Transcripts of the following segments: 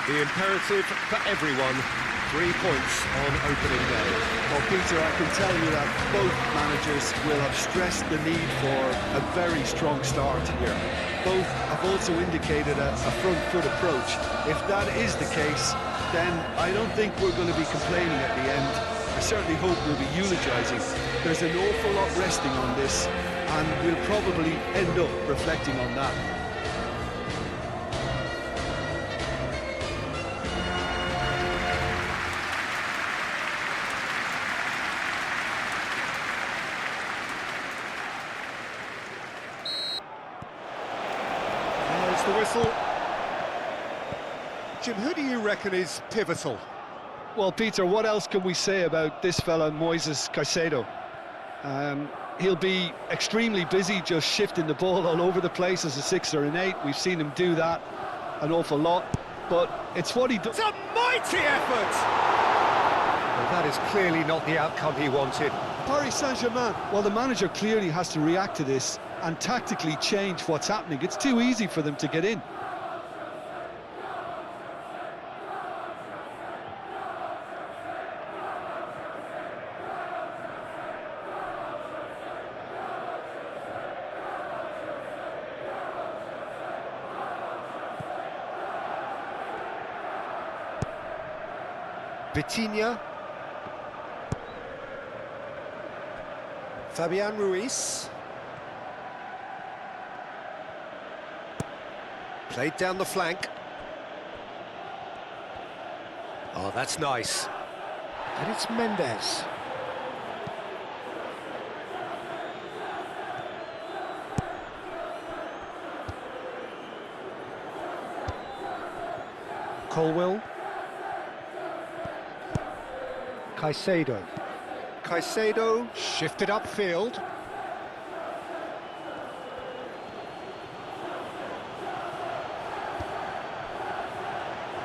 The imperative for everyone, 3 points on opening day. Well, Peter, I can tell you that both managers will have stressed the need for a very strong start here. Both have also indicated a front foot approach. If that is the case, then I don't think we're going to be complaining at the end. I certainly hope we'll be eulogising. There's an awful lot resting on this, and we'll probably end up reflecting on that. The whistle. Jim, who do you reckon is pivotal? Well, Peter, what else can we say about this fella, Moises Caicedo? He'll be extremely busy just shifting the ball all over the place as a 6 or an 8. We've seen him do that an awful lot, but it's what he does. It's a mighty effort! Well, that is clearly not the outcome he wanted. Paris Saint-Germain, well, the manager clearly has to react to this and tactically change what's happening. It's too easy for them to get in. Vitinha. Fabian Ruiz. Played down the flank. Oh, that's nice. And it's Mendes. Colwill. Caicedo. Caicedo shifted upfield.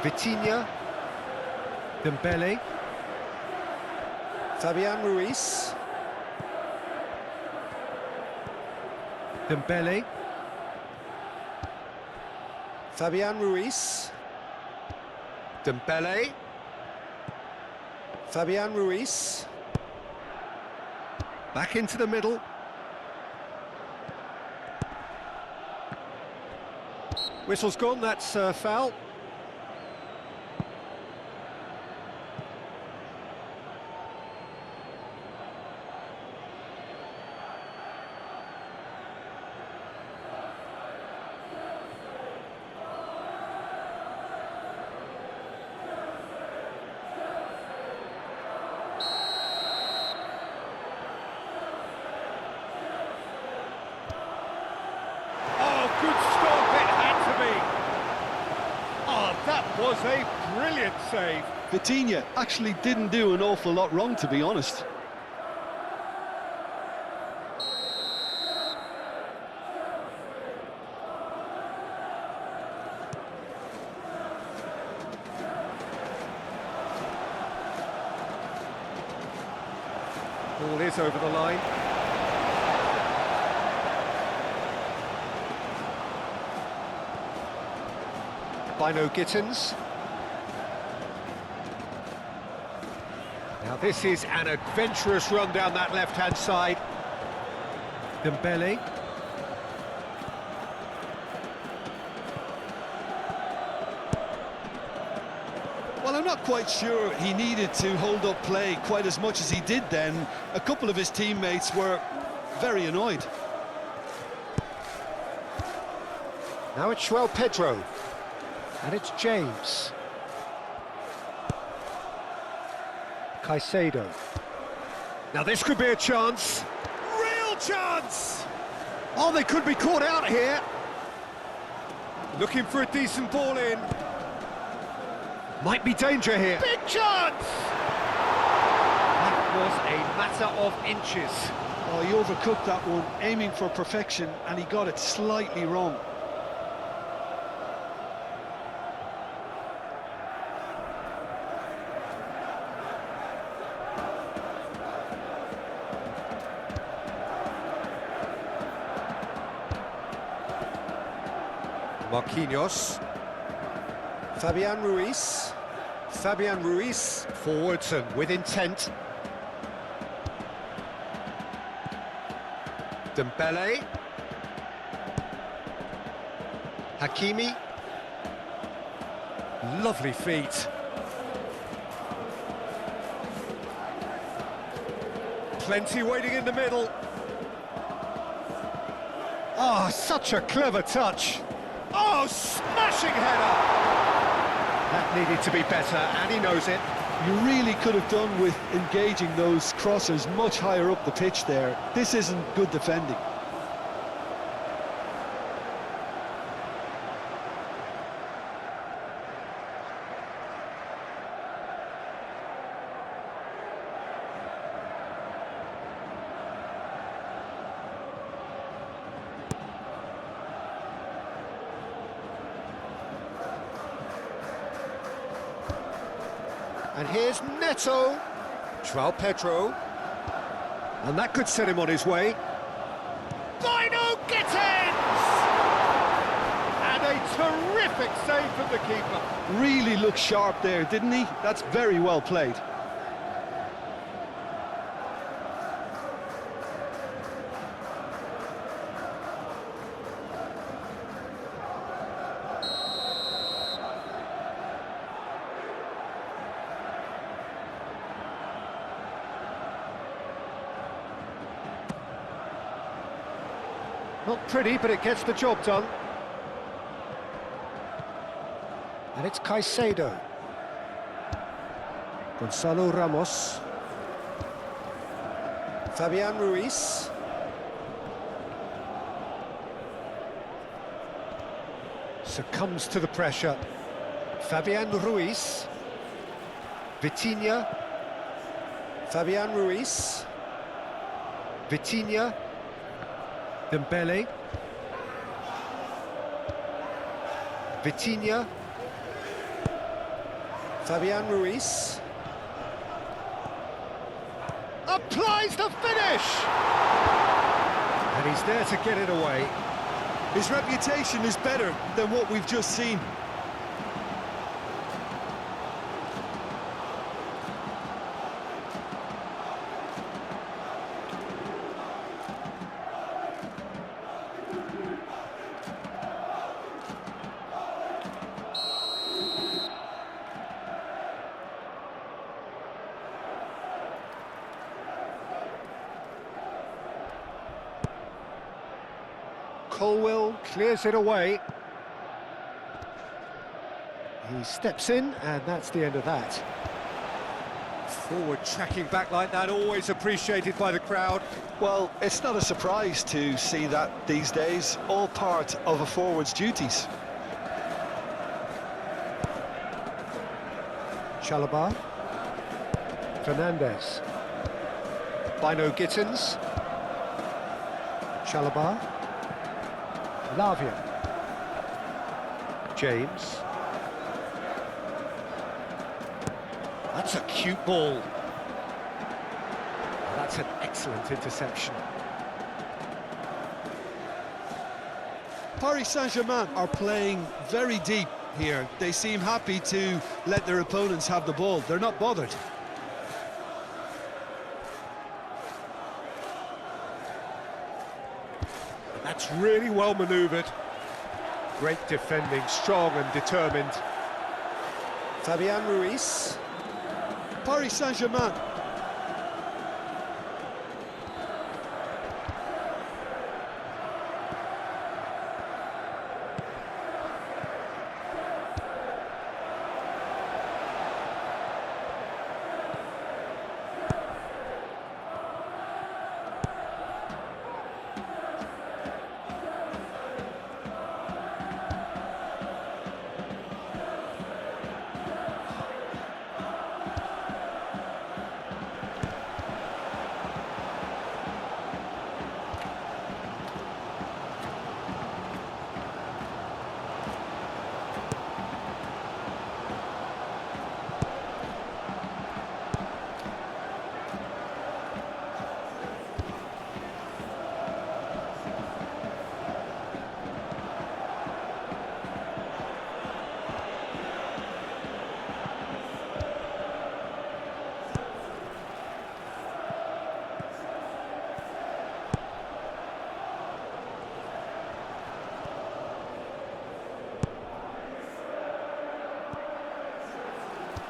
Vitinha. Dembele. Fabian Ruiz. Dembele. Fabian Ruiz. Dembele. Fabian Ruiz. Back into the middle. Whistle's gone, that's foul. Was a brilliant save. Vitinha actually didn't do an awful lot wrong, to be honest. Ball is over the line. Bino Gittins. Now this is an adventurous run down that left-hand side. Dembele. Well, I'm not quite sure he needed to hold up play quite as much as he did then. A couple of his teammates were very annoyed. Now it's João Pedro. And it's James. Caicedo. Now this could be a chance. Real chance! Oh, they could be caught out here. Looking for a decent ball in. Might be danger here. Big chance! That was a matter of inches. Oh, he overcooked that one, aiming for perfection, and he got it slightly wrong. Marquinhos. Fabian Ruiz. Fabian Ruiz forwards and with intent. Dembele. Hakimi. Lovely feet. Plenty waiting in the middle. Oh, such a clever touch. Oh, smashing header! That needed to be better, and he knows it. You really could have done with engaging those crossers much higher up the pitch there. This isn't good defending. And here's Neto. João Pedro. And that could set him on his way. Dino Gittins! And a terrific save from the keeper. Really looked sharp there, didn't he? That's very well played. Not pretty, but it gets the job done. And it's Caicedo. Gonzalo Ramos. Fabian Ruiz. Succumbs to the pressure. Fabian Ruiz. Vitinha. Fabian Ruiz. Vitinha. Dembele. Vitinha. Fabian Ruiz. Applies the finish! And he's there to get it away. His reputation is better than what we've just seen. Colwell clears it away. He steps in, and that's the end of that. Forward tracking back like that, always appreciated by the crowd. Well, it's not a surprise to see that these days, all part of a forward's duties. Chalobah. Fernandez. Bino Gittins. Chalobah. Lavia. James. That's a cute ball. That's an excellent interception. Paris Saint-Germain are playing very deep here. They seem happy to let their opponents have the ball. They're not bothered. That's really well manoeuvred. Great defending, strong and determined. Fabian Ruiz. Paris Saint-Germain.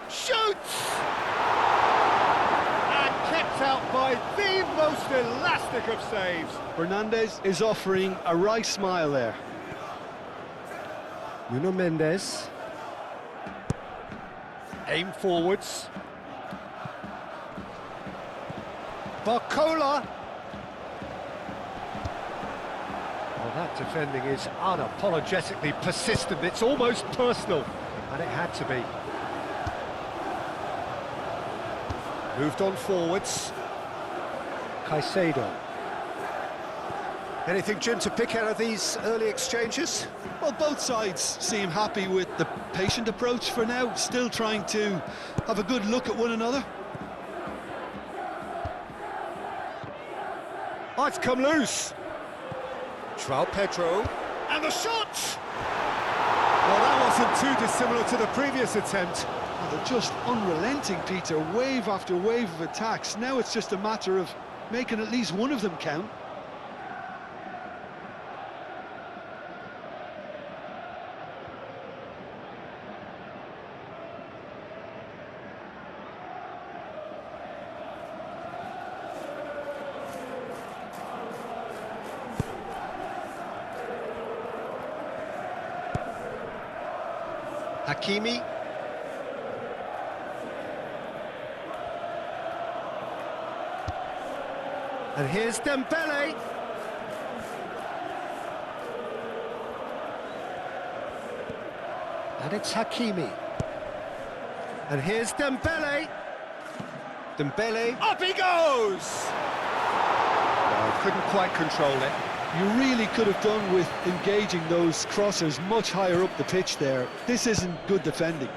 Shoots! And kept out by the most elastic of saves. Fernandez is offering a wry smile there. Nuno Mendes. Aim forwards. Barcola. Well, that defending is unapologetically persistent. It's almost personal, and it had to be. Moved on forwards. Caicedo. Anything, Jim, to pick out of these early exchanges? Well, both sides seem happy with the patient approach for now, still trying to have a good look at one another. Oh, it's come loose. João Pedro. And the shot! Well, that wasn't too dissimilar to the previous attempt. Well, they're just unrelenting, Peter, wave after wave of attacks. Now it's just a matter of making at least one of them count. Hakimi. And here's Dembele. And it's Hakimi. And here's Dembele. Dembele. Up he goes! No, couldn't quite control it. You really could have done with engaging those crossers much higher up the pitch there. This isn't good defending.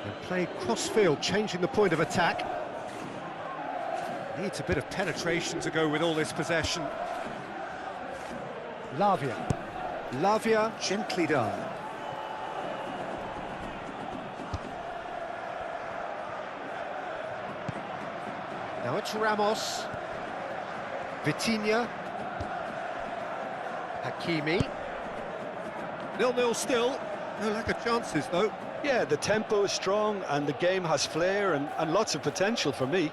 And played cross-field, changing the point of attack. Needs a bit of penetration to go with all this possession. Lavia. Lavia, gently done. Now it's Ramos. Vitinha. Hakimi. 0-0 still. No lack of chances, though. Yeah, the tempo is strong and the game has flair and lots of potential for me.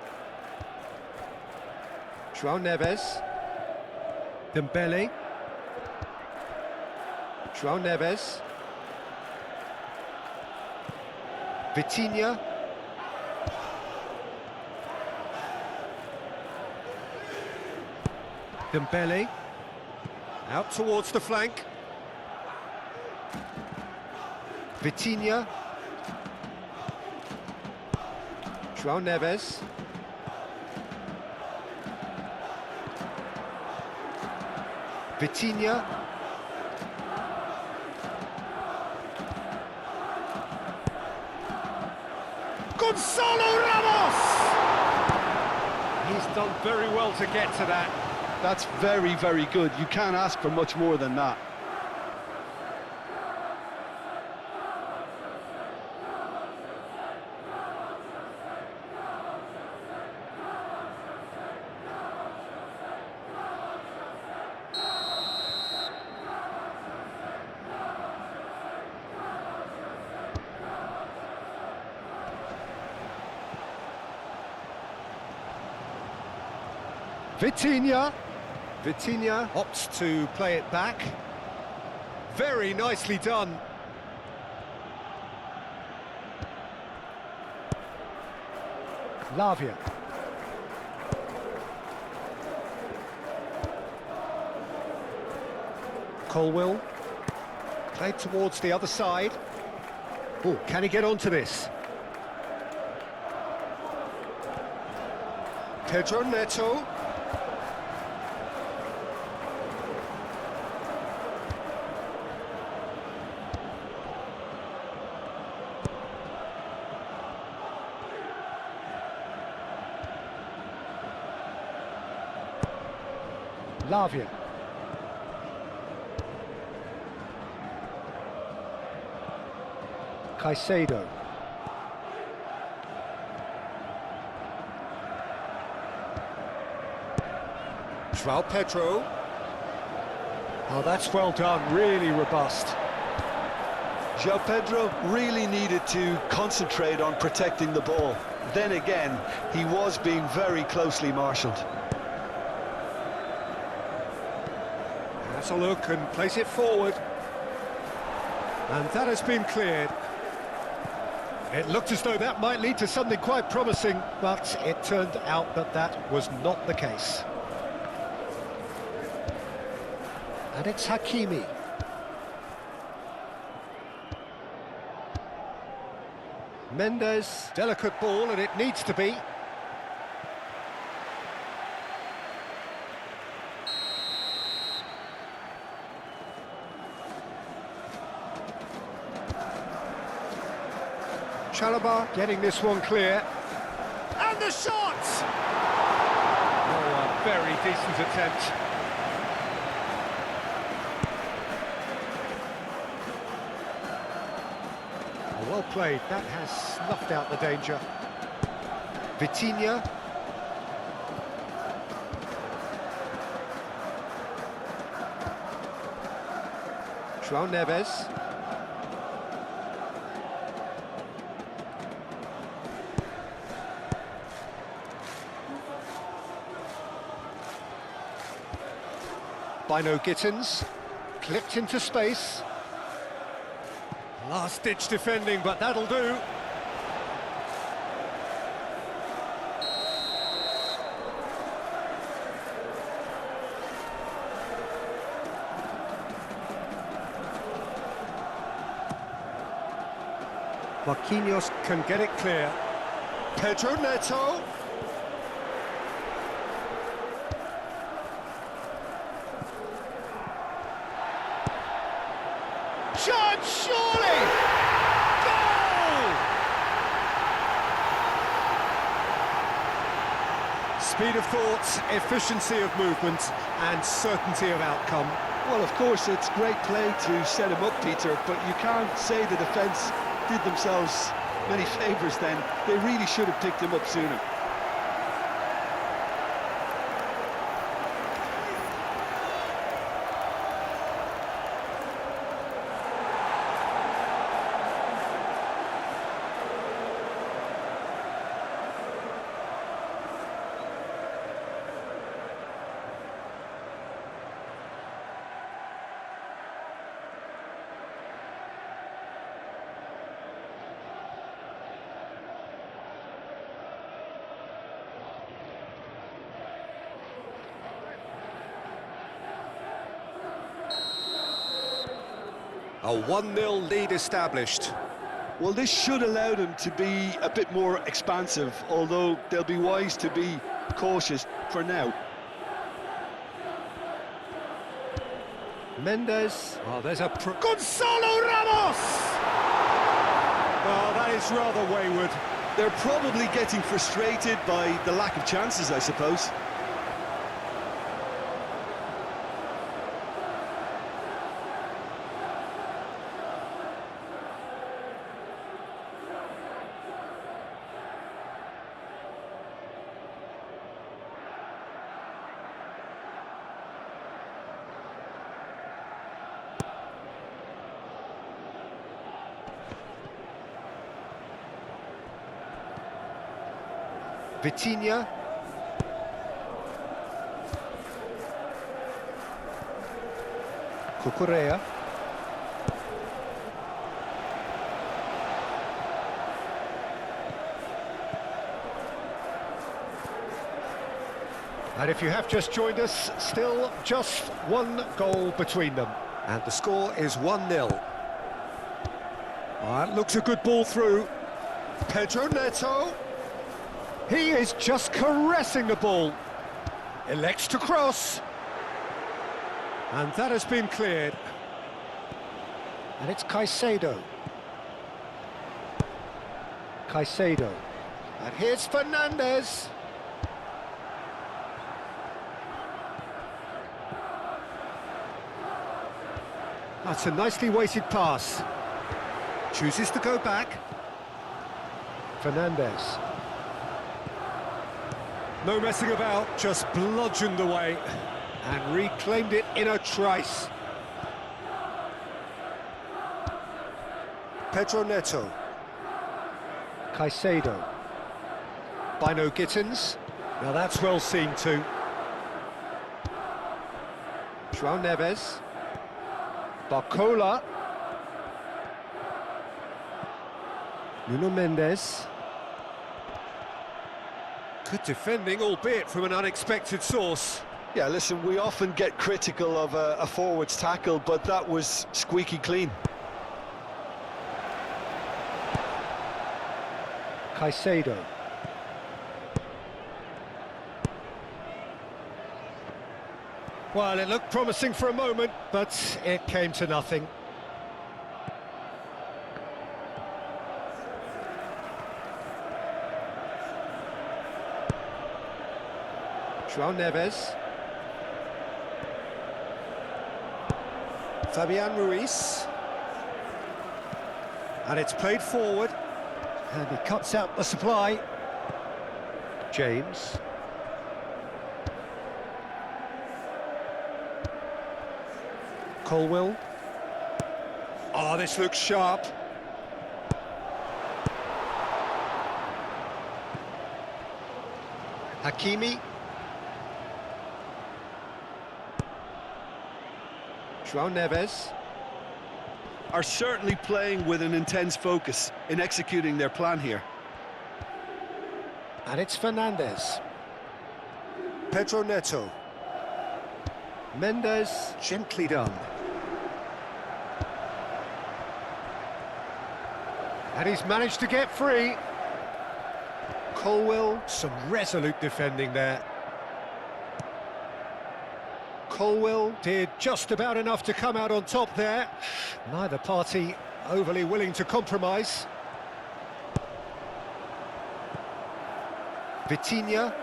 João Neves. Dembele. João Neves. Vitinha. Dembele. Out towards the flank. Vitinha. João Neves. Vitinha. Gonzalo Ramos! He's done very well to get to that. That's very, very good. You can't ask for much more than that. Vitinha. Vitinha opts to play it back. Very nicely done. Lavia. Colwill. Played towards the other side. Oh, can he get onto this? Pedro Neto. Lavia. Caicedo. João Pedro. Oh, that's well done, really robust. João Pedro really needed to concentrate on protecting the ball. Then again, he was being very closely marshalled. Has a look and place it forward. And that has been cleared. It looked as though that might lead to something quite promising, but it turned out that that was not the case. And it's Hakimi. Mendes, delicate ball, and it needs to be. Chalobah getting this one clear. And the shot! Oh, a very decent attempt. Oh, well played. That has snuffed out the danger. Vitinha. João Neves. Bino Gittins, clipped into space. Last-ditch defending, but that'll do. Marquinhos can get it clear. Pedro Neto. Shot, surely! Goal! Speed of thought, efficiency of movement, and certainty of outcome. Well, of course, it's great play to set him up, Peter, but you can't say the defence did themselves many favours then. They really should have picked him up sooner. A 1-0 lead established. Well, this should allow them to be a bit more expansive, although they'll be wise to be cautious for now. Mendes. Oh, there's a... Gonzalo Ramos! Oh, that is rather wayward. They're probably getting frustrated by the lack of chances, I suppose. Vitinha. Cucurella. And if you have just joined us, still just one goal between them. And the score is 1-0. That looks a good ball through. Pedro Neto. He is just caressing the ball. Elects to cross. And that has been cleared. And it's Caicedo. Caicedo. And here's Fernandes. That's a nicely weighted pass. Chooses to go back. Fernandes. No messing about, just bludgeoned away and reclaimed it in a trice. Pedro Neto. Caicedo. Bino Gittins. Now that's well seen too. João Neves. Barcola. Nuno Mendes. Good defending, albeit from an unexpected source. Yeah, listen, we often get critical of a forward's tackle, but that was squeaky clean. Caicedo. Well, it looked promising for a moment, but it came to nothing. João Neves. Fabian Ruiz. And it's played forward. And he cuts out the supply. James. Colwill. Oh, this looks sharp. Hakimi. João Neves. Are certainly playing with an intense focus in executing their plan here. And it's Fernandes. Pedro Neto. Mendes, gently done. And he's managed to get free. Colwill, some resolute defending there. Colwill did just about enough to come out on top there. Neither party overly willing to compromise. Vitinha.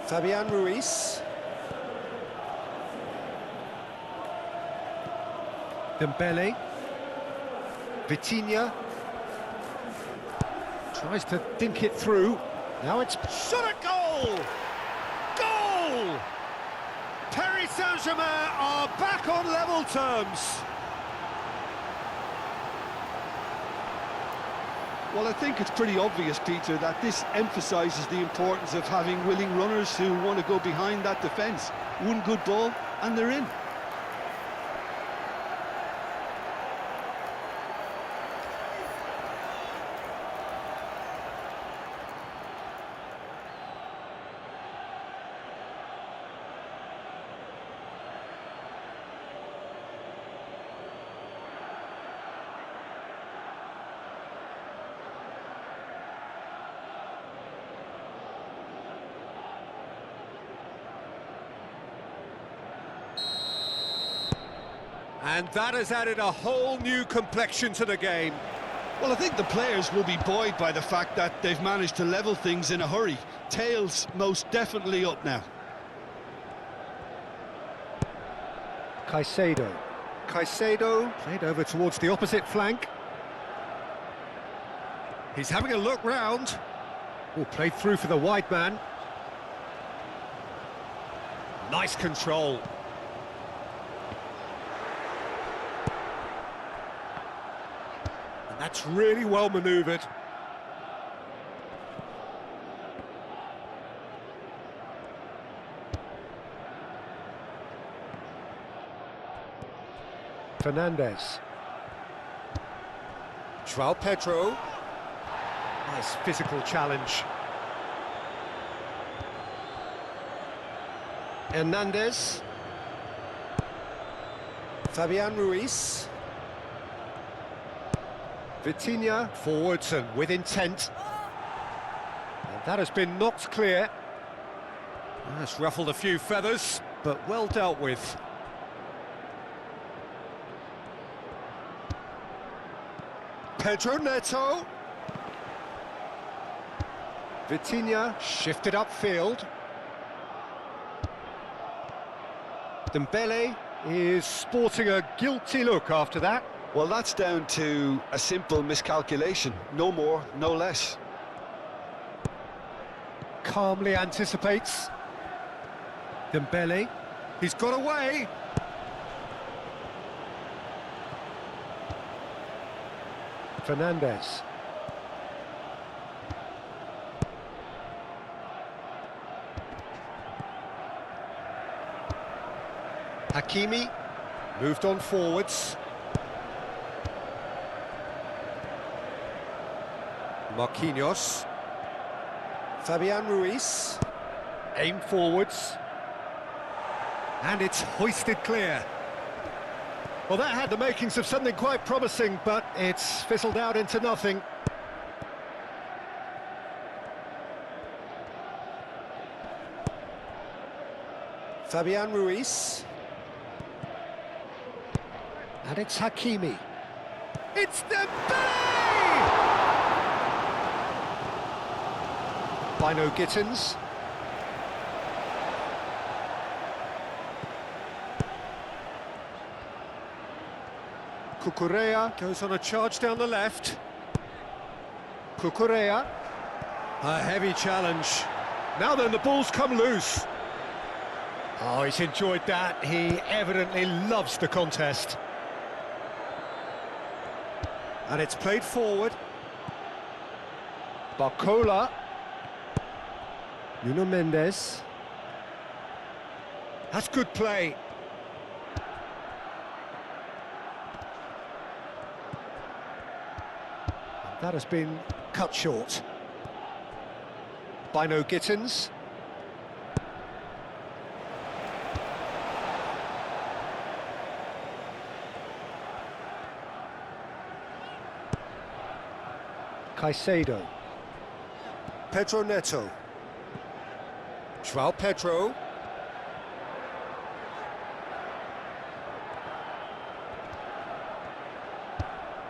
Fabian Ruiz. Dembele. Vitinha. Tries to dink it through. Now it's shot at goal! Goal! Paris Saint-Germain are back on level terms. Well, I think it's pretty obvious, Peter, that this emphasises the importance of having willing runners who want to go behind that defence. One good ball, and they're in. And that has added a whole new complexion to the game. Well, I think the players will be buoyed by the fact that they've managed to level things in a hurry. Tails most definitely up now. Caicedo. Caicedo played over towards the opposite flank. He's having a look round. Oh, played through for the wide man. Nice control. And that's really well manoeuvred. Fernandes. João Pedro. Nice physical challenge. Hernandez. Fabian Ruiz. Vitinha forwards and with intent. And that has been knocked clear. That's ruffled a few feathers, but well dealt with. Pedro Neto. Vitinha shifted upfield. Dembele is sporting a guilty look after that. Well, that's down to a simple miscalculation. No more, no less. Calmly anticipates. Dembele. He's got away. Fernandez. Hakimi. Moved on forwards. Marquinhos. Fabian Ruiz. Aim forwards. And it's hoisted clear. Well, that had the makings of something quite promising, but it's fizzled out into nothing. Fabian Ruiz. And it's Hakimi. It's Dembele! Bino Gittins. Cucurella goes on a charge down the left. Cucurella. A heavy challenge. Now then, the ball's come loose. Oh, he's enjoyed that. He evidently loves the contest. And it's played forward. Barcola. Nuno Mendes. That's good play. That has been cut short. Bino Gittins. Caicedo. Pedro Neto. João Pedro.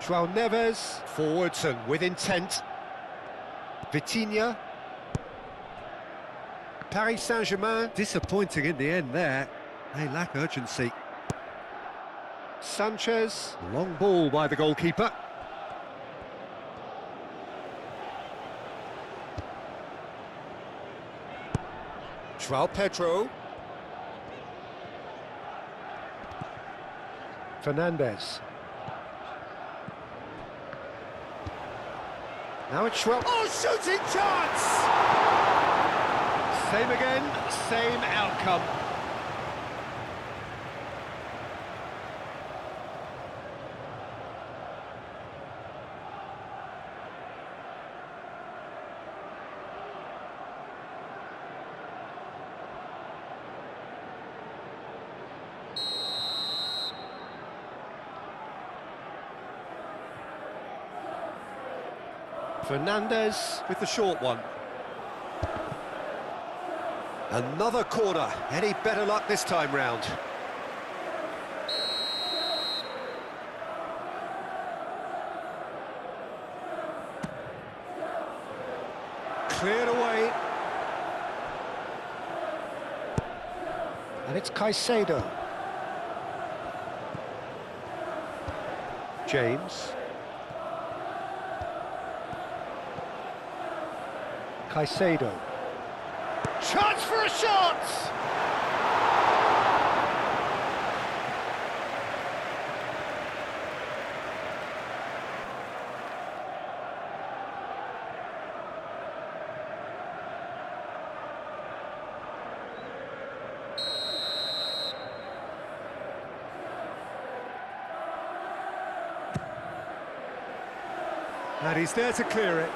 João Neves, forwards and with intent. Vitinha. Paris Saint-Germain, disappointing in the end there. They lack urgency. Sanchez, long ball by the goalkeeper. João Pedro. Fernandez. Now it's Schwell. Oh, shooting chance! Same again, same outcome. Fernandez with the short one. Another corner. Any better luck this time round? Cleared away. And it's Caicedo. James. Caicedo. Chance for a shot! And he's there to clear it.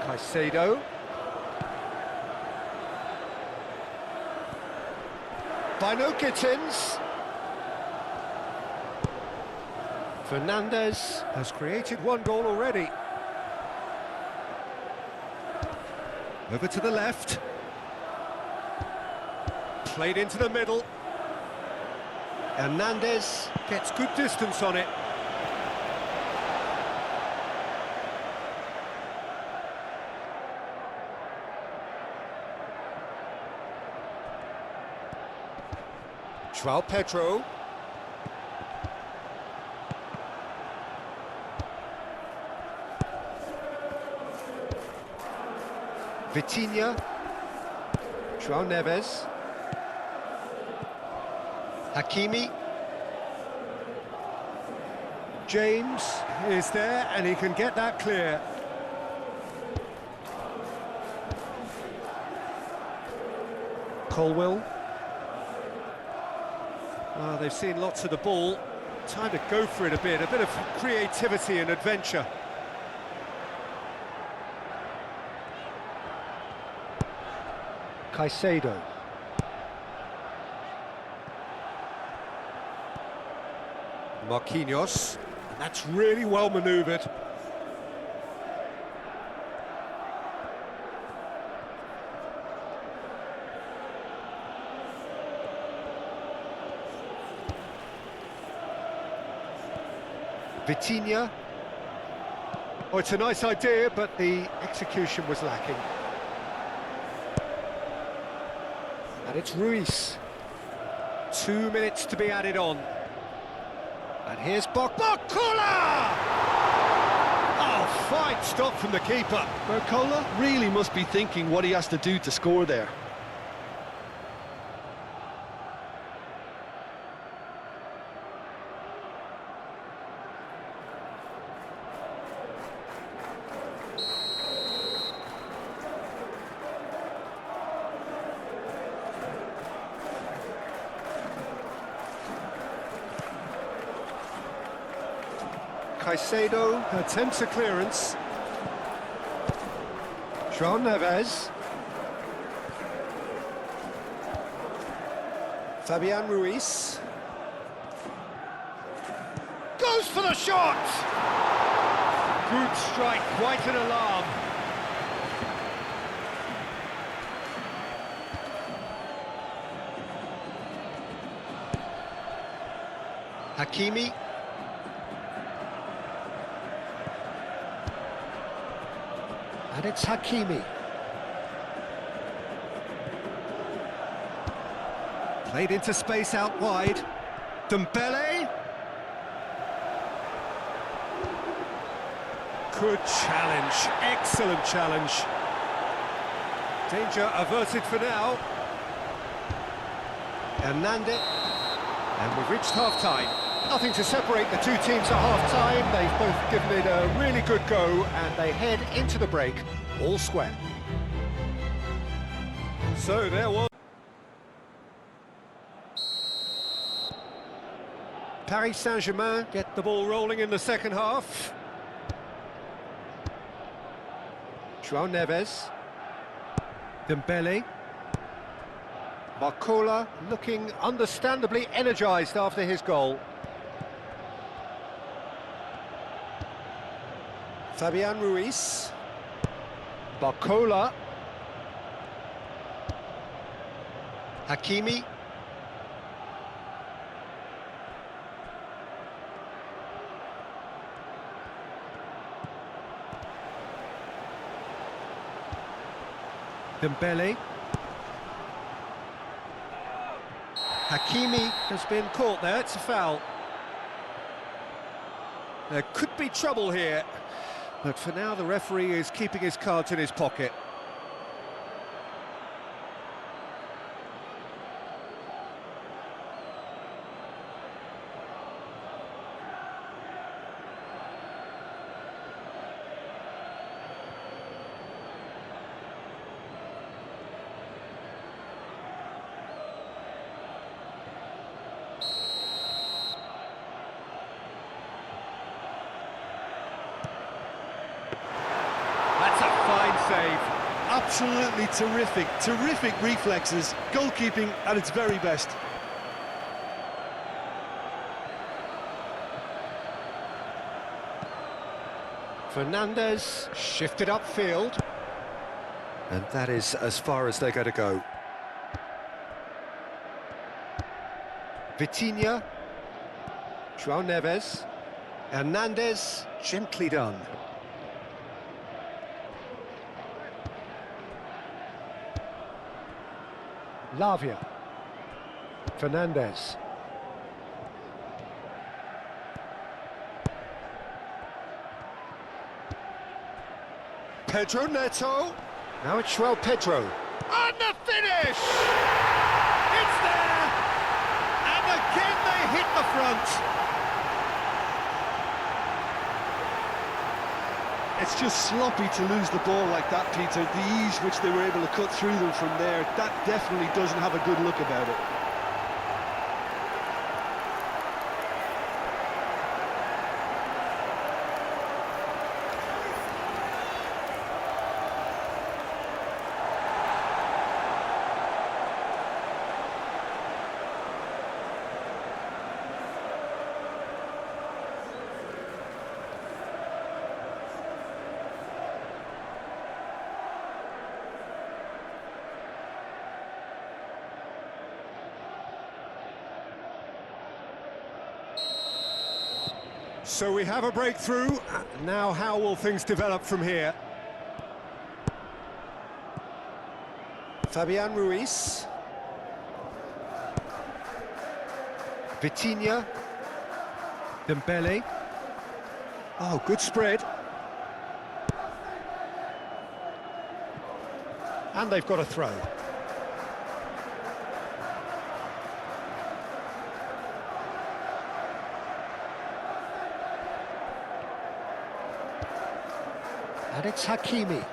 Caicedo. Bino Gittins. Fernandez has created one goal already. Over to the left. Played into the middle. Hernandez gets good distance on it. João Pedro. Vitinha. João Neves. Hakimi. James is there, and he can get that clear. Colwell. Well, they've seen lots of the ball. Time to go for it a bit of creativity and adventure. Caicedo. Marquinhos. That's really well manoeuvred. Vitinha. Oh, it's a nice idea, but the execution was lacking. And it's Ruiz. 2 minutes to be added on. And here's Barcola! Oh, fine stop from the keeper. Barcola really must be thinking what he has to do to score there. Caicedo attempts a clearance. João Neves. Fabian Ruiz. Goes for the shot! Good strike, quite an alarm. Hakimi. And it's Hakimi. Played into space out wide. Dembele. Good challenge, excellent challenge. Danger averted for now. Hernandez. And we've reached half-time. Nothing to separate the two teams at half-time. They've both given it a really good go, and they head into the break all square. So there was Paris Saint-Germain get the ball rolling in the second half. João Neves. Dembele. Barcola looking understandably energised after his goal. Fabian Ruiz. Barcola. Hakimi. Dembele. Hakimi has been caught there, it's a foul. There could be trouble here, but for now the referee is keeping his cards in his pocket. Save. Absolutely terrific reflexes, goalkeeping at its very best. Fernandes shifted upfield. And that is as far as they're going to go. Vitinha. João Neves. Hernandez, gently done. Lavia. Fernandes. Pedro Neto. Now it's Pedro. And the finish! It's there! And again they hit the front. It's just sloppy to lose the ball like that, Peter. The ease which they were able to cut through them from there, that definitely doesn't have a good look about it. So we have a breakthrough. Now how will things develop from here? Fabian Ruiz. Vitinha. Dembele. Oh, good spread. And they've got a throw. And it's Hakimi.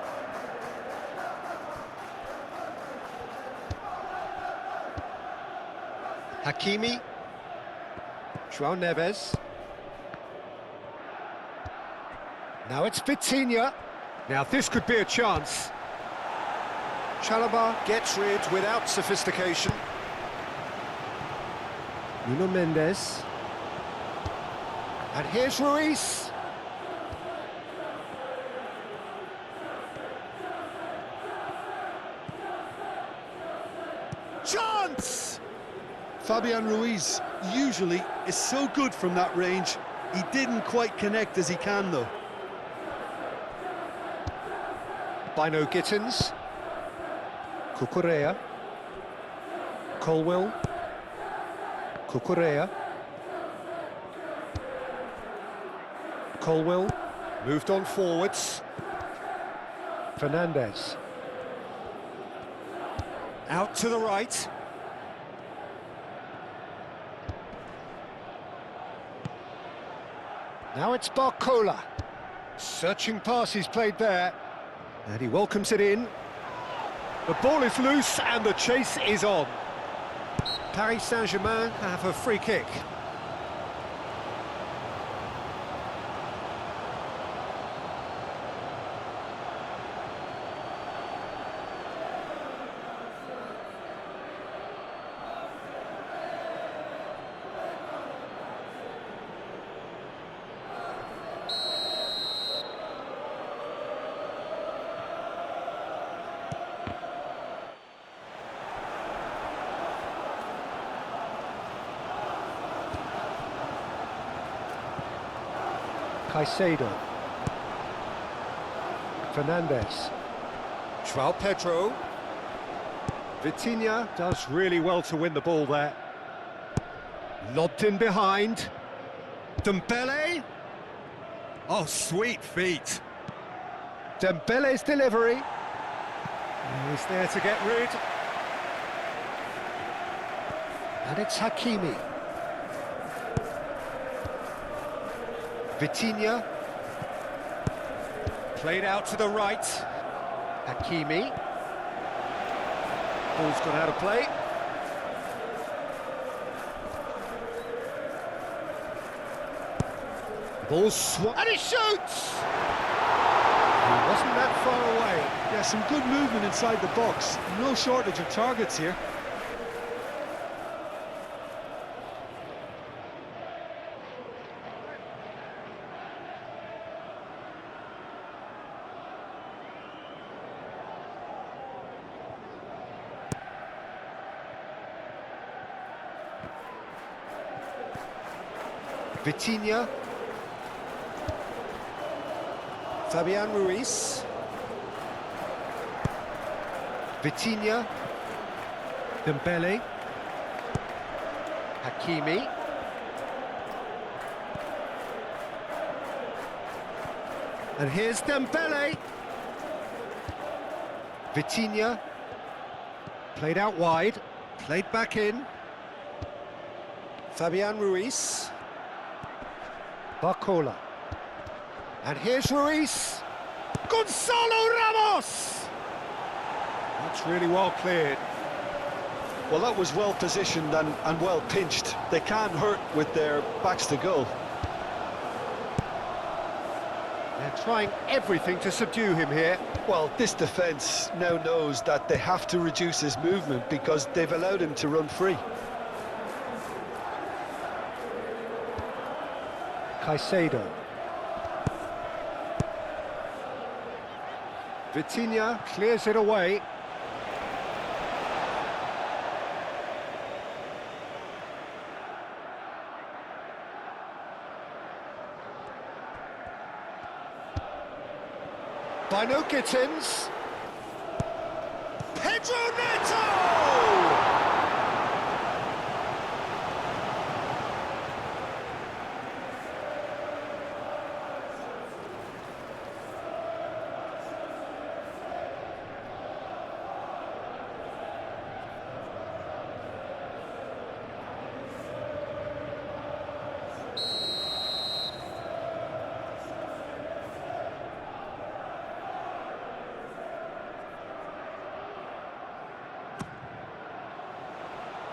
Hakimi. João Neves. Now it's Vitinha. Now this could be a chance. Chalobah gets rid without sophistication. Nuno Mendes. And here's Ruiz. Chance! Fabian Ruiz usually is so good from that range. He didn't quite connect as he can, though. Bino Gittins. Cucurella. Colwill. Cucurella. Colwill. Moved on forwards. Fernandez. Out to the right. Now it's Barcola. Searching pass he's played there. And he welcomes it in. The ball is loose and the chase is on. Paris Saint-Germain have a free kick. Caicedo. Fernandez. João Pedro. Vitinha does really well to win the ball there. Lobbed in behind. Dembele. Oh, sweet feet. Dembele's delivery. He's there to get rid. And it's Hakimi. Vitinha. Played out to the right. Hakimi. Ball's gone out of play. Ball's swung. And he shoots! He wasn't that far away. Yeah, some good movement inside the box. No shortage of targets here. Vitinha. Fabian Ruiz. Vitinha. Dembele. Hakimi. And here's Dembele. Vitinha. Played out wide. Played back in. Fabian Ruiz. Barcola. And here's Ruiz. Gonzalo Ramos! That's really well cleared. Well, that was well positioned and well pinched. They can't hurt with their backs to goal. They're trying everything to subdue him here. Well, this defence now knows that they have to reduce his movement because they've allowed him to run free. Caicedo. Vitinha clears it away. By no Gittins. Pedro Neto!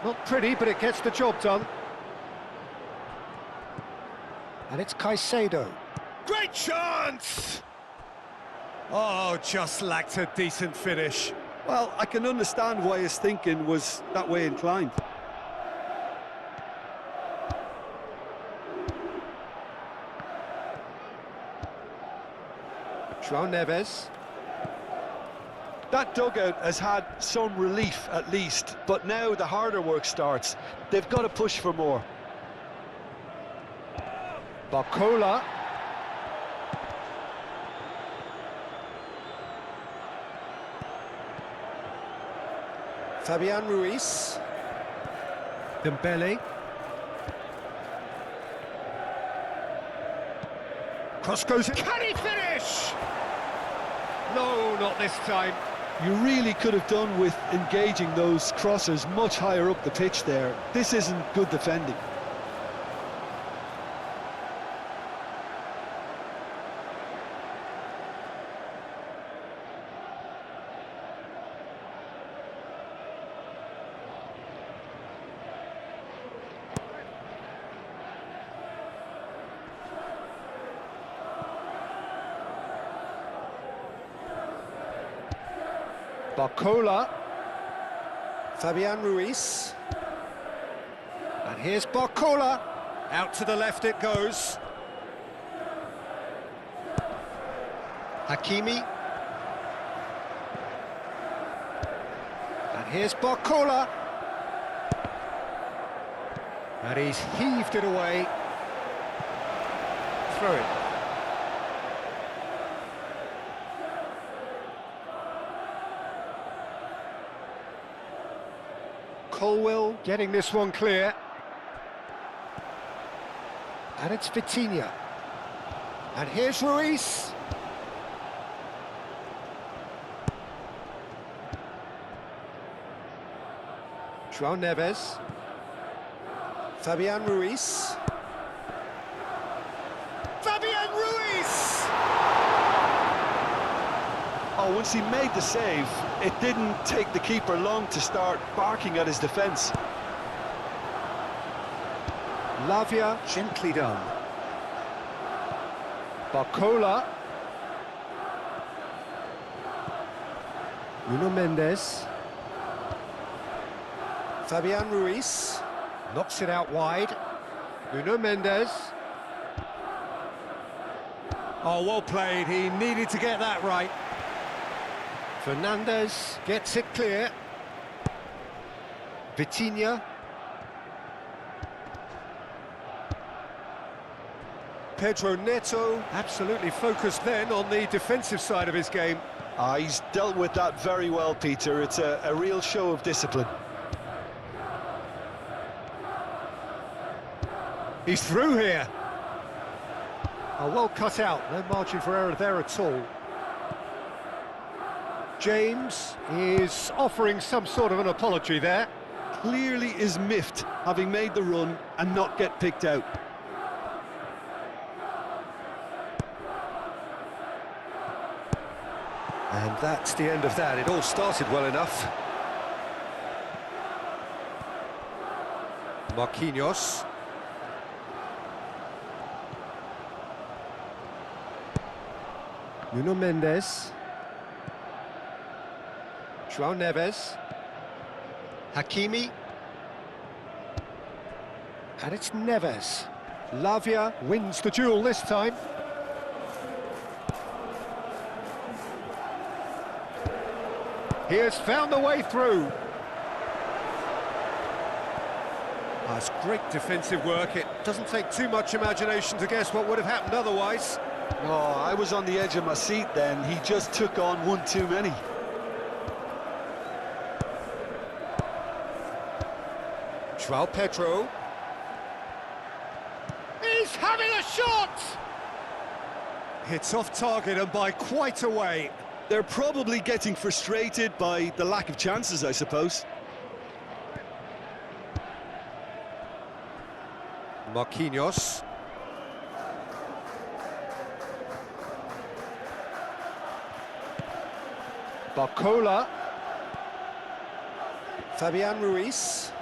Not pretty, but it gets the job done. And it's Caicedo. Great chance! Oh, just lacked a decent finish. Well, I can understand why his thinking was that way inclined. João Neves. That dugout has had some relief at least, but now the harder work starts. They've got to push for more. Barcola. Fabian Ruiz. Dembele. Cross goes in. Can he finish? No, not this time. You really could have done with engaging those crossers much higher up the pitch there. This isn't good defending. Barcola. Fabian Ruiz. And here's Barcola. Out to the left it goes. Hakimi. And here's Barcola. And he's heaved it away. Throw it. Colwell getting this one clear. And it's Vitinha. And here's Ruiz. João Neves. Fabian Ruiz. Fabian Ruiz! Oh, once he made the save, it didn't take the keeper long to start barking at his defence. Lavia, gently done. Barcola. Nuno Mendes. Fabian Ruiz. Knocks it out wide. Nuno Mendes. Oh, well played. He needed to get that right. Fernandes gets it clear. Vitinha. Pedro Neto absolutely focused then on the defensive side of his game. He's dealt with that very well, Peter. It's a real show of discipline. He's through here. Oh, well cut out. No margin for error there at all. James is offering some sort of an apology there. Clearly is miffed, having made the run and not get picked out. And that's the end of that. It all started well enough. Marquinhos. Nuno Mendes. João Neves. Hakimi. And it's Neves. Lavia wins the duel this time. He has found the way through. That's great defensive work. It doesn't take too much imagination to guess what would have happened otherwise. Oh, I was on the edge of my seat then. He just took on one too many. João Pedro. He's having a shot! It's off target and by quite a way. They're probably getting frustrated by the lack of chances, I suppose. Marquinhos. Barcola. Fabian Ruiz.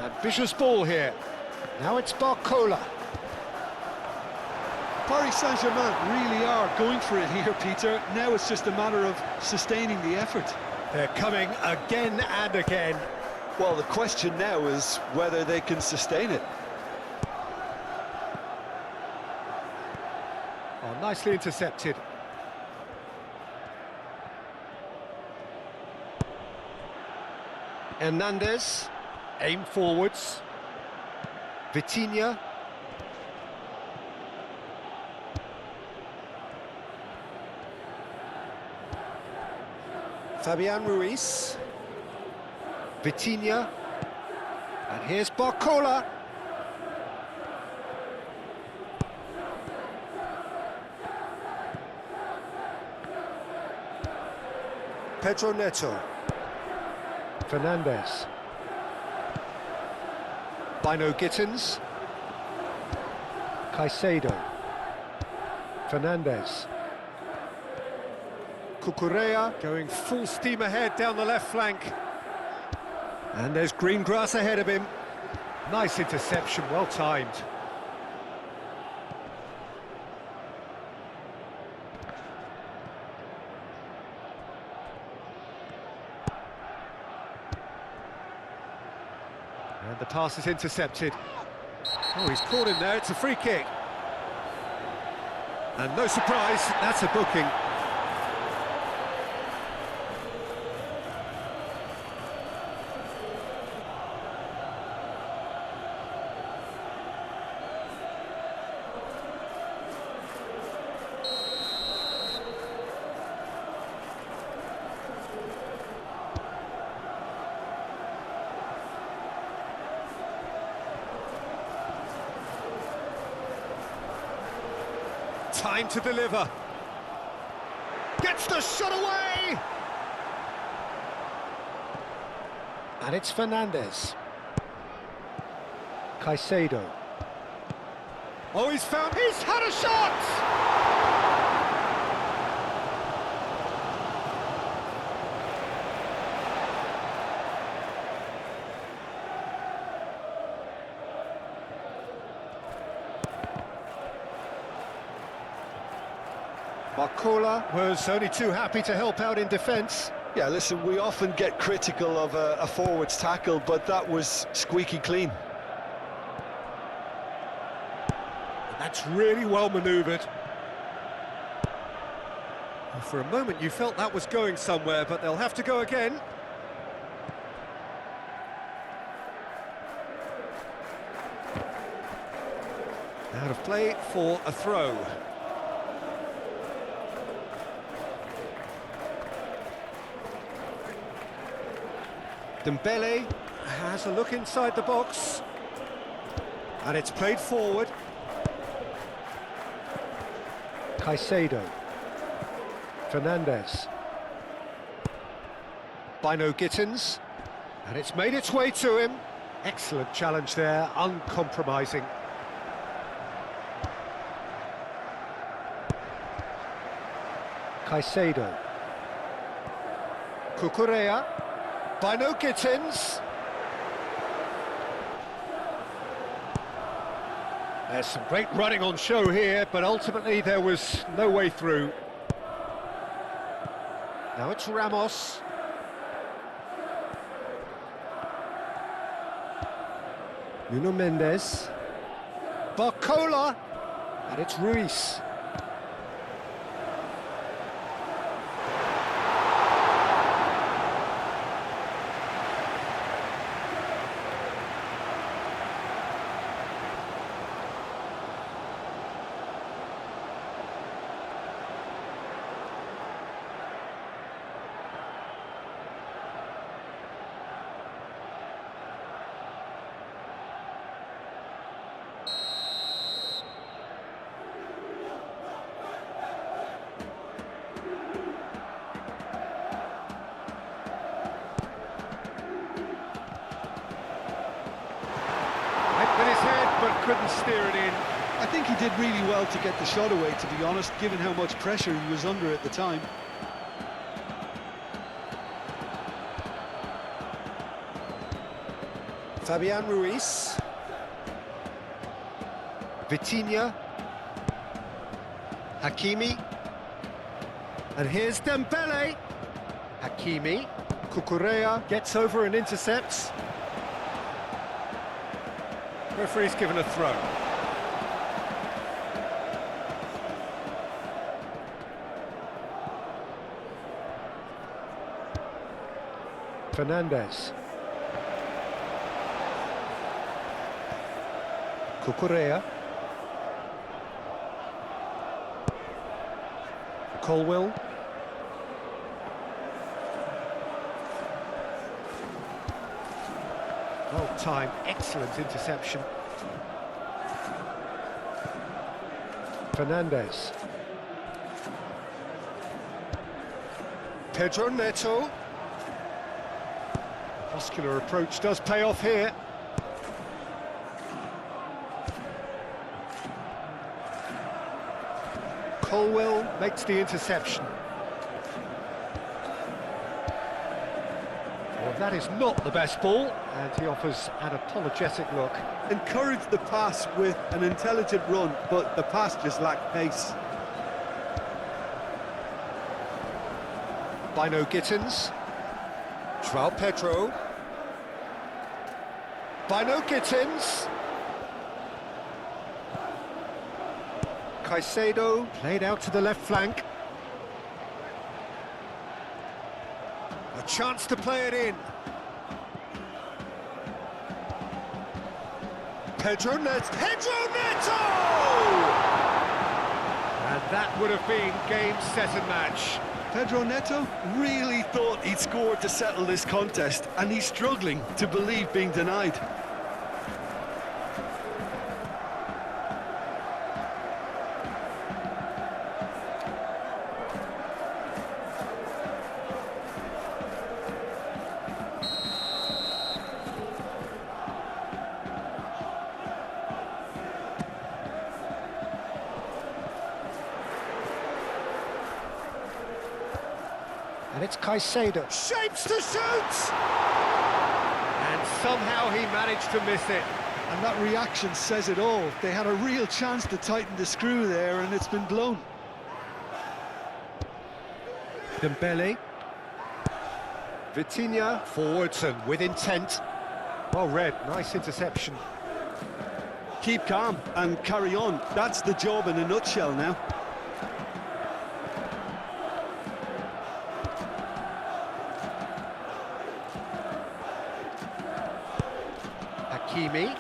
Ambitious ball here. Now it's Barcola. Paris Saint-Germain really are going for it here, Peter. Now it's just a matter of sustaining the effort. They're coming again and again. Well, the question now is whether they can sustain it. Oh, nicely intercepted. Hernandez, aim forwards. Vitinha. Fabian Ruiz. Vitinha. And here's Barcola. Pedro Neto. Fernandez. Bino Gittins. Caicedo. Fernandez. Cucurella going full steam ahead down the left flank. And there's green grass ahead of him. Nice interception, well timed. And the pass is intercepted. Oh, he's caught him there, it's a free kick. And no surprise, that's a booking. Time to deliver. Gets the shot away! And it's Fernandez. Caicedo. Oh, he's had a shot! Barcola was only too happy to help out in defence. Yeah, listen, we often get critical of a forward's tackle, but that was squeaky clean. That's really well manoeuvred. Well, for a moment you felt that was going somewhere, but they'll have to go again. Out of play for a throw. Dembele has a look inside the box. And it's played forward. Caicedo. Fernandez. Bino Gittins, and it's made its way to him. Excellent challenge there, uncompromising. Caicedo. Cucurella. Bino Gittins. There's some great running on show here, but ultimately there was no way through. Now it's Ramos. Nuno Mendes. Barcola. And it's Ruiz. With his head, but couldn't steer it in. I think he did really well to get the shot away, to be honest, given how much pressure he was under at the time. Fabian Ruiz. Vitinha. Hakimi. And here's Dembele. Hakimi. Cucurella gets over and intercepts. Referee's given a throw. Fernandes. Cucurella. Colwill. Well timed, excellent interception. Fernandes. Pedro Neto. Muscular approach does pay off here. Colwill makes the interception. Well, that is not the best ball, and he offers an apologetic look. Encouraged the pass with an intelligent run, but the pass just lacked pace. Bino Gittins. Joao Pedro. Bino Gittins. Caicedo played out to the left flank. A chance to play it in. Pedro Neto! Pedro Neto! And that would have been game, set and match. Pedro Neto really thought he'd scored to settle this contest, and he's struggling to believe being denied. And it's Caicedo. Shapes to shoot! And somehow he managed to miss it. And that reaction says it all. They had a real chance to tighten the screw there, and it's been blown. Dembele. Vitinha forwards and with intent. Well read, nice interception. Keep calm and carry on. That's the job in a nutshell now. Hakimi.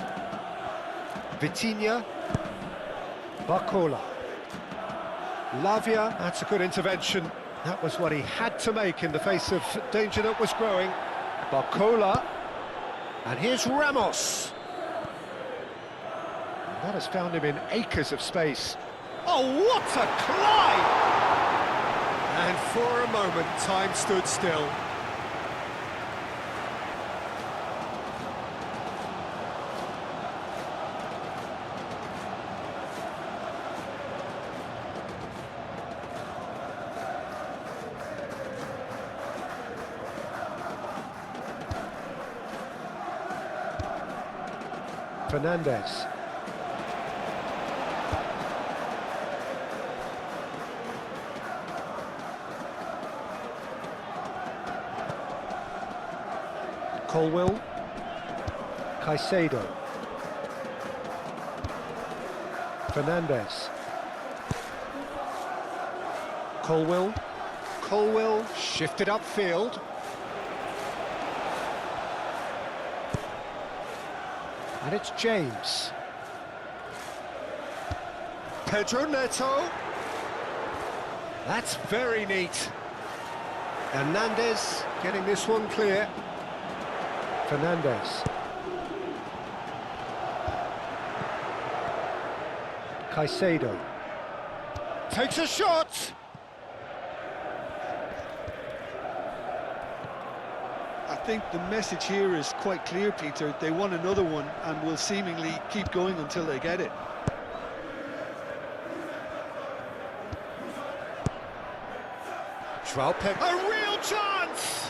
Vitinha. Barcola. Lavia, that's a good intervention. That was what he had to make in the face of danger that was growing. Barcola. And here's Ramos. And that has found him in acres of space. Oh, what a climb! And for a moment, time stood still. Fernandez. Colwill. Caicedo. Fernandez. Colwill. Colwill shifted upfield. And it's James. Pedro Neto. That's very neat. Hernandez getting this one clear. Fernandez. Caicedo. Takes a shot! I think the message here is quite clear, Peter. They want another one and will seemingly keep going until they get it. A real chance!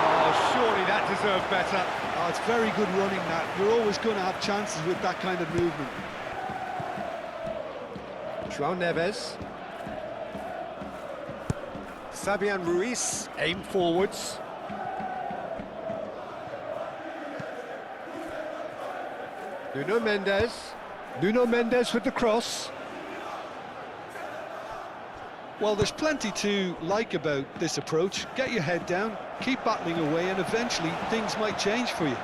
Oh, surely that deserved better. Oh, it's very good running, that. You're always going to have chances with that kind of movement. João Neves. Fabian Ruiz, aim forwards. Nuno Mendes. Nuno Mendes with the cross. Well, there's plenty to like about this approach. Get your head down, keep battling away, and eventually things might change for you.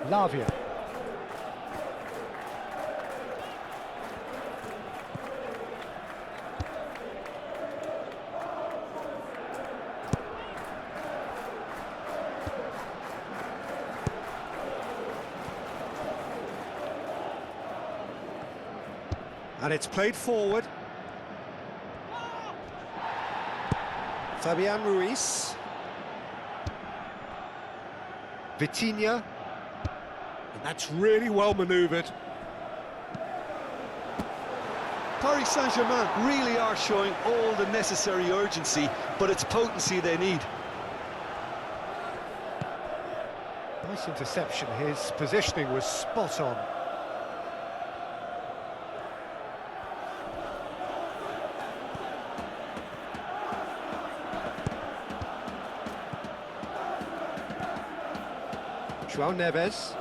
Lavia. And it's played forward. Fabian Ruiz. Vitinha. And that's really well manoeuvred. Paris Saint-Germain really are showing all the necessary urgency, but it's potency they need. Nice interception. His positioning was spot on. João Neves.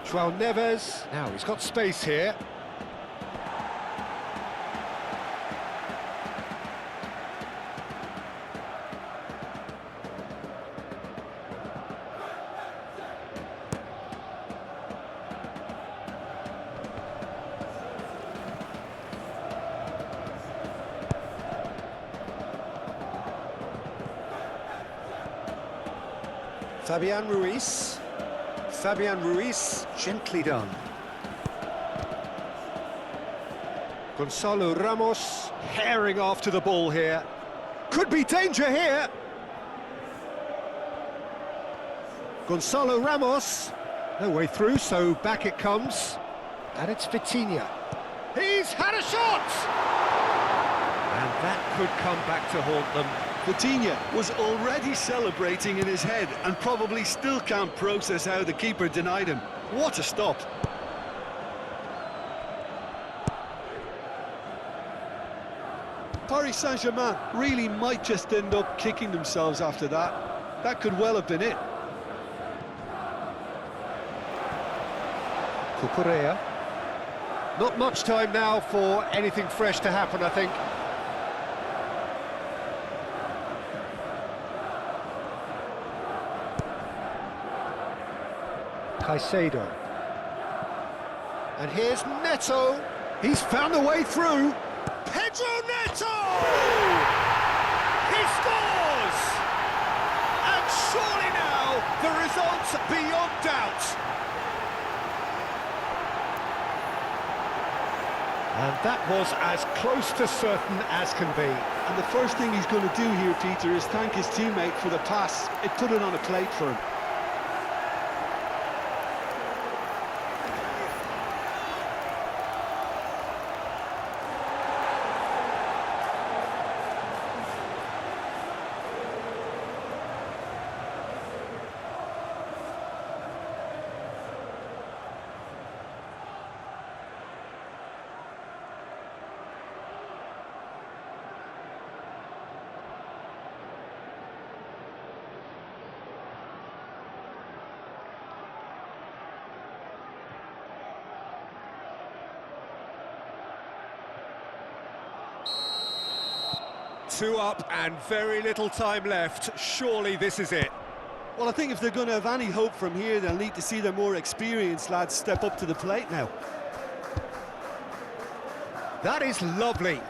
João Neves. Now he's got space here. Fabian Ruiz. Fabian Ruiz, gently done. Gonzalo Ramos, herring after the ball here. Could be danger here. Gonzalo Ramos. No way through, so back it comes. And it's Vitinha. He's had a shot! And that could come back to haunt them. Vitinha was already celebrating in his head and probably still can't process how the keeper denied him. What a stop. Paris Saint-Germain really might just end up kicking themselves after that. That could well have been it. Cucurella. Not much time now for anything fresh to happen, I think. Caicedo. And here's Neto. He's found a way through. Pedro Neto! He scores! And surely now the result's beyond doubt. And that was as close to certain as can be. And the first thing he's going to do here, Peter, is thank his teammate for the pass. It put it on a plate for him. 2 up and very little time left. Surely this is it. Well, I think if they're going to have any hope from here, they'll need to see their more experienced lads step up to the plate now. That is lovely.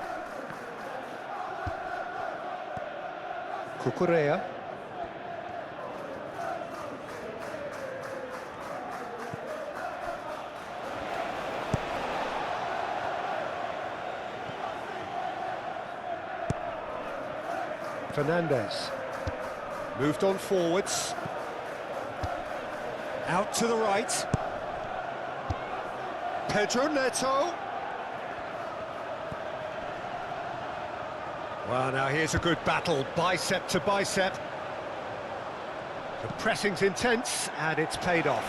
Cucurella. Fernandez. Moved on forwards. Out to the right. Pedro Neto. Well, now here's a good battle, bicep to bicep. The pressing's intense, and it's paid off.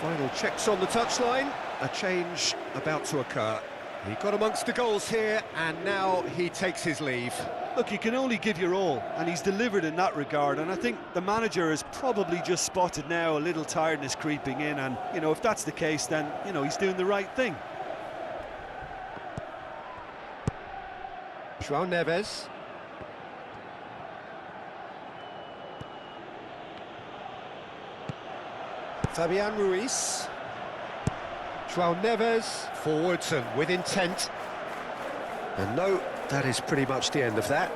Final checks on the touchline. A change about to occur. He got amongst the goals here, and now he takes his leave. Look, you can only give your all, and he's delivered in that regard, and I think the manager has probably just spotted now a little tiredness creeping in, and, you know, if that's the case, then, you know, he's doing the right thing. João Neves. Fabian Ruiz. João Neves, forwards and with intent. And no, that is pretty much the end of that.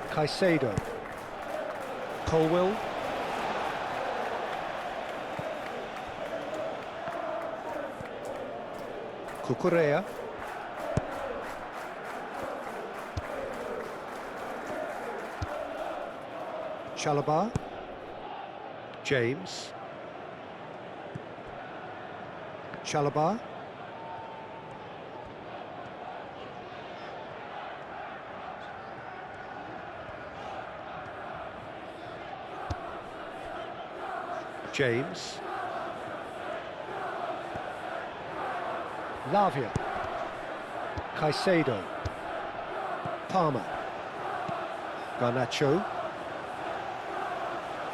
Caicedo. Colwill. Cucurella. Chalobah. James. Chalobah. James. Lavia. Caicedo. Palmer. Garnacho.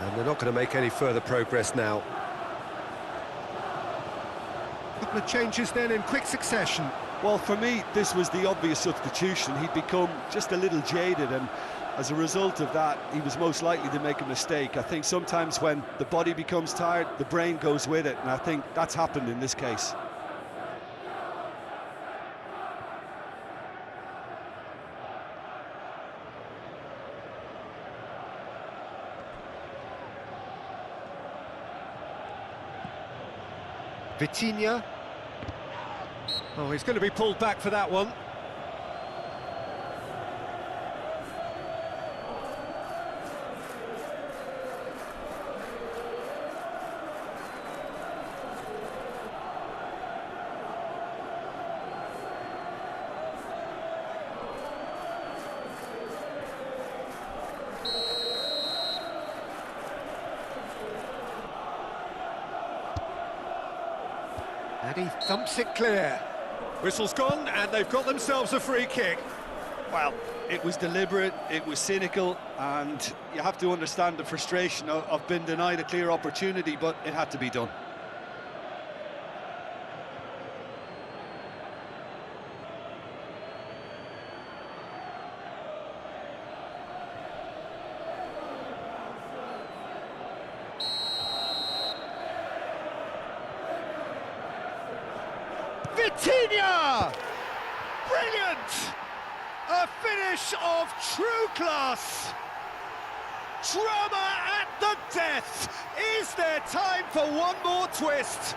And they're not going to make any further progress now. Couple of changes then in quick succession. Well, for me, this was the obvious substitution. He'd become just a little jaded, and as a result of that, he was most likely to make a mistake. I think sometimes when the body becomes tired, the brain goes with it, and I think that's happened in this case. Vitinha. Oh, he's going to be pulled back for that one. And he thumps it clear. Whistle's gone, and they've got themselves a free kick. Well, it was deliberate, it was cynical, and you have to understand the frustration of being denied a clear opportunity, but it had to be done. Vitinha! Brilliant! A finish of true class! Drama at the death! Is there time for one more twist?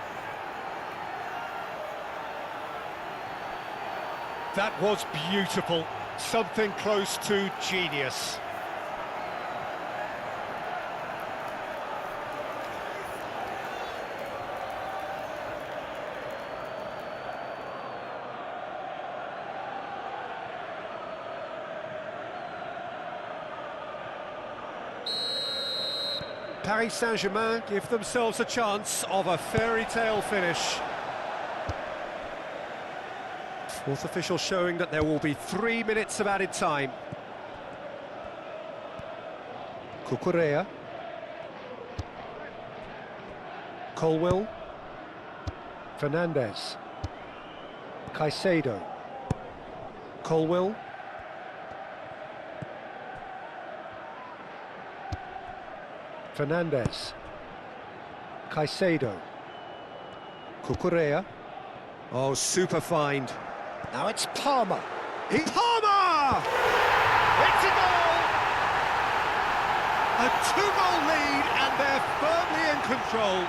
That was beautiful. Something close to genius. Paris Saint-Germain give themselves a chance of a fairy tale finish. Fourth official showing that there will be 3 minutes of added time. Cucurella. Colwill. Fernandez. Caicedo. Colwill. Fernandez. Caicedo. Cucurella. Oh, super find. Now it's Palmer. Palmer! It's a goal! A two-goal lead, and they're firmly in control.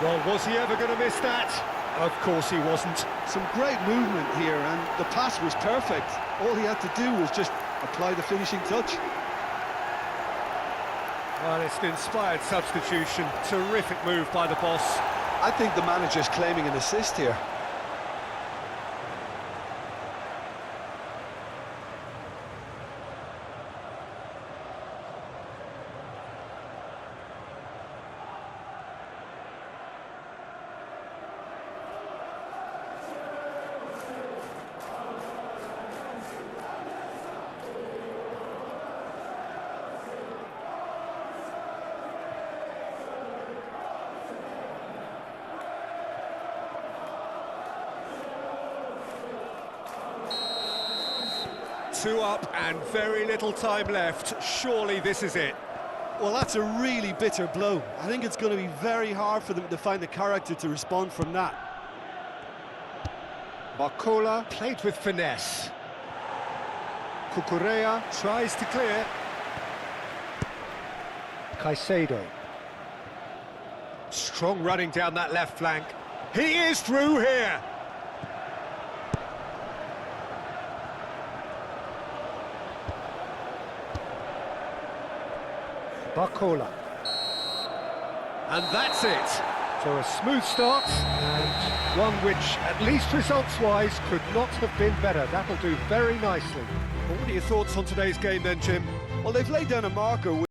Well, was he ever going to miss that? Of course he wasn't. Some great movement here, and the pass was perfect. All he had to do was just apply the finishing touch. Well, it's an inspired substitution. Terrific move by the boss. I think the manager's claiming an assist here. Two up and very little time left. Surely this is it. Well, that's a really bitter blow. I think it's going to be very hard for them to find the character to respond from that. Barcola played with finesse. Cucurella tries to clear. Caicedo. Strong running down that left flank. He is through here. Barcola. And that's it. So a smooth start, and one which, at least results-wise, could not have been better. That'll do very nicely. Well, what are your thoughts on today's game then, Jim? Well, they've laid down a marker